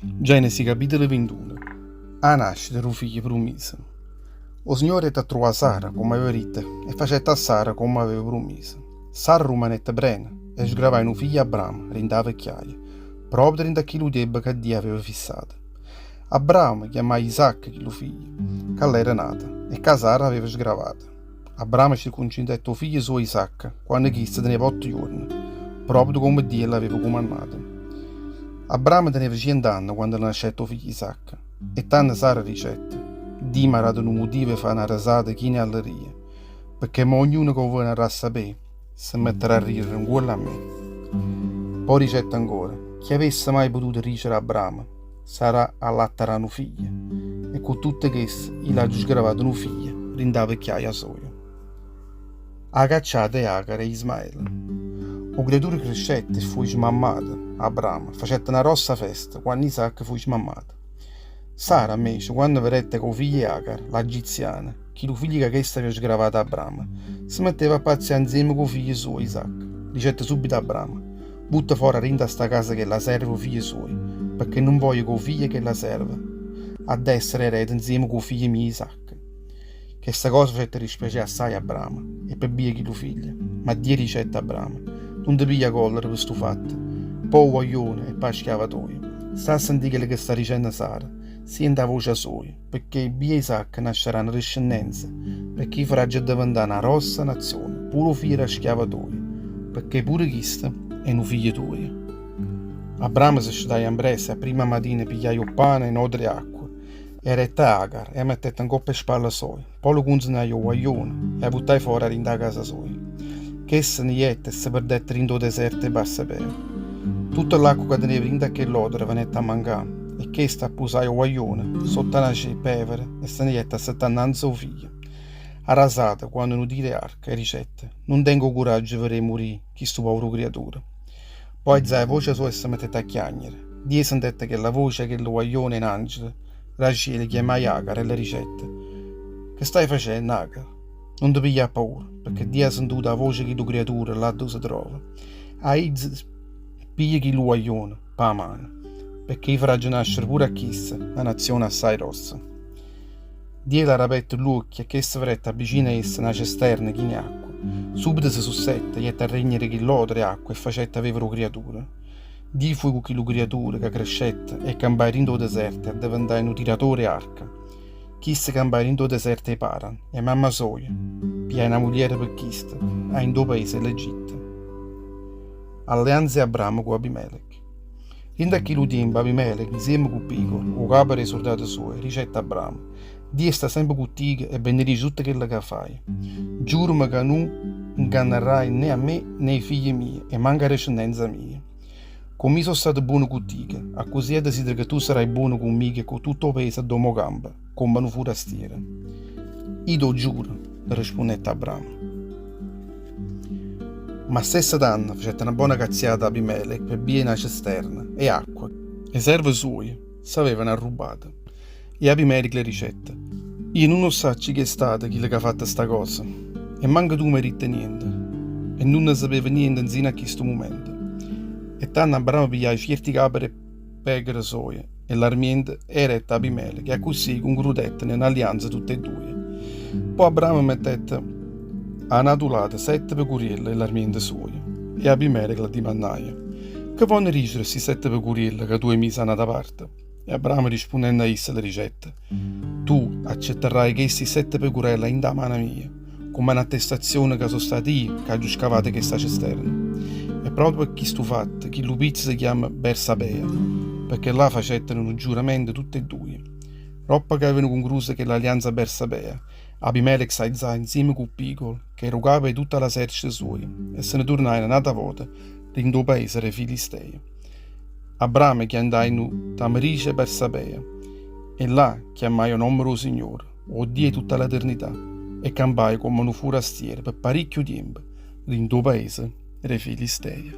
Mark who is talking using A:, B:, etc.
A: Genesi capitolo 21. A nascita del figlio promesso. O Signore ti trovò Sara come aveva detto e facette a Sara come aveva promesso. Sara rimanette brena e sgravai un figlio a Abramo, rinda vecchiaia, proprio dentro a chi lui debba che Dio aveva fissato. Abramo chiamò Isacco chi lo figlio, che era nato e che Sara aveva sgravato. Abramo circoncise il figlio suo Isacco quando chisse teneva 8 giorni, proprio come Dio l'aveva comandato. Abramo teneva 100 anni quando nasce il figlio Isacco, e tanto Sara ricette. Dio mi ha dato un motivo per fare una rasata chi ne alleria, perché ognuno che vuole a sapere si metterà a ridere uguale a me. Poi ricette ancora, chi avesse mai potuto ricevere Abramo, sarà allatterà un figlio, e con tutte queste il ha sgravato un figlio, rindava vecchiaia soia. Ha cacciato Agar e Ismaele. O creatura crescette e fu smammata, Abramo, facette una rossa festa quando Isacco fu smammato. Sara, invece, quando vedette che il figlio Agar, l'egiziana, che il figlio che aveva sgravato Abramo, si metteva a pazziare insieme con il figlio suo Isacco. Dicette subito a Abramo: butta fuori rinda sta casa che la serve il figlio suo, perché non voglio che il figlio che la serve ad essere erede insieme con il figlio mio Isacco. Che sta cosa facette dispiacere assai a Abramo e per via che lo figlio, ma Dio ricette a Abramo: non ti piglia collera per questo fatto, poi voglione e poi schiavatoio. Sta a sentire che sta dicendo Sara, senta la voce sua, perché via Isacco nascerà una discendenza, perché farà già diventare una rossa nazione, pure figlio schiavatoio, perché pure questo è un figlio tuo. Abramo si scettai in pressa e prima mattina pigliai il pane e odore acqua, e retta Agar e mettette un coppa e spalla sua, poi lo consegnai al guaglione e buttai fuori rinda casa sua. Che se niente si perdette in deserto e basta bere. Tutta l'acqua che teneva in quell'odore venette a mancare, e che sta a pusare il guaglione, sotto una pevere, e se niente a settannanza o figlio. Arrasata quando non dire arca e ricette, non tengo coraggio per morire, chi sto povero creatura. Poi zai voce sua e si mettette a chiagnere. Dio sentette che la voce che il guaglione in angelo, Racele chiamai Agar e le ricette: che stai facendo, Agar? Non ti piglia paura, perché Dio ha sentito la voce che tu creatura là dove si trova. Hai piglia chi lo guaglione, per la mano, perché farà nascere pure a chissà, una nazione assai rossa. Dio l'ha aperto l'occhio e che si fretta vicino a essa una cisterna chi ne acqua. Subito si sussette, gli a regnere chi l'odore acqua e facette avere creatura. Dio fu con chi lo creatura che crescette e campai in do deserto e diventare un tiratore arca. Chi si campai in do deserto e paran, e mamma soia, pia una moglie per chista, a in do paese l'Egitto. Alleanze Abramo con Abimelech. In chi lo tempo Abimelech, insieme con piccolo, o capo dei soldati suoi, ricette Abramo: Dio sta sempre con te e benedice tutto quello che fai. Giurami che non ingannerai né a me né ai figli miei, e manca discendenza mia. Come io sono stato buono con te, a così è desidero che tu sarai buono con me e con tutto il paese a domo gamba, come un forastiero. Io lo giuro, rispondette Abramo. Ma stessa danna facette una buona cazziata a Abimelech per via una cisterna e acqua, e serve sue s'avevano rubata. E Abimelech le ricette: io non so chi è stato chi le ha fatto sta cosa, e manca tu merite niente, e non ne sapeva niente insieme a questo momento. E tanto Abramo pigliai fierti capre e pecore soie, e l'armiente eretta Abimelech, e così concludette un'alleanza tutte e due. Poi Abramo mettette a natulate 7 pecorelle e l'armiente suoi, e Abimelech la dimannaia: che vanno ricevere questi 7 pecorelle che tu hai messo da parte? E Abramo rispondendo a essa le ricette: tu accetterai che questi 7 pecorelle in da mano mia, come un'attestazione che sono stati io che ho scavato questa cisterna. E proprio per questo fatto che l'upizzo si chiama Bersabea, perché là facettero un giuramento tutte e due. Roppa che avevano concluso che l'alleanza Bersabea, Abimelech s'alzò insieme con piccolo, che era capo di tutta la serce sua, e se ne tornarono un'altra volta in due paesi dei Filistei. Abramo chiamò in Tamarice Bersabea, e là chiamai il nome del Signore, o Dio di tutta l'eternità, e campai come un forastiero per parecchio tempo in due paesi dei Filistei.